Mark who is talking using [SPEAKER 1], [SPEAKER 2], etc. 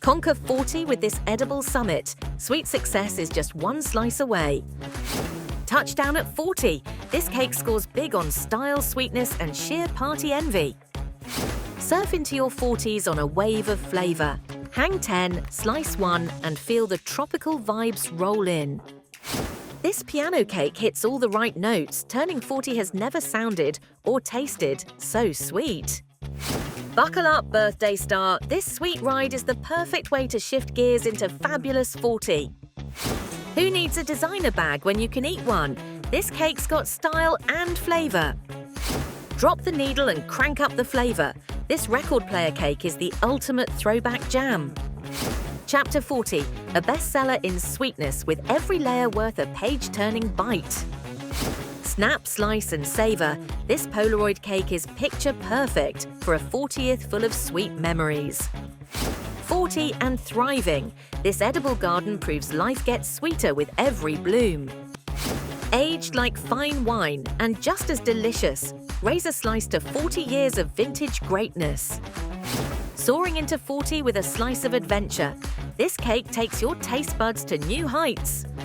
[SPEAKER 1] Conquer 40 with this edible summit. Sweet success is just one slice away. Touchdown at 40. This cake scores big on style, sweetness, and sheer party envy. Surf into your 40s on a wave of flavor. Hang 10, slice 1, and feel the tropical vibes roll in. This piano cake hits all the right notes, turning 40 has never sounded or tasted so sweet. Buckle up, birthday star. This sweet ride is the perfect way to shift gears into fabulous 40. Who needs a designer bag when you can eat one? This cake's got style and flavor. Drop the needle and crank up the flavor. This record player cake is the ultimate throwback jam. Chapter 40, a bestseller in sweetness with every layer worth a page-turning bite. Snap, slice, and savor. This Polaroid cake is picture perfect for a 40th full of sweet memories. 40 and thriving. This edible garden proves life gets sweeter with every bloom. Aged like fine wine and just as delicious. Raise a slice to 40 years of vintage greatness. Soaring into 40 with a slice of adventure. This cake takes your taste buds to new heights.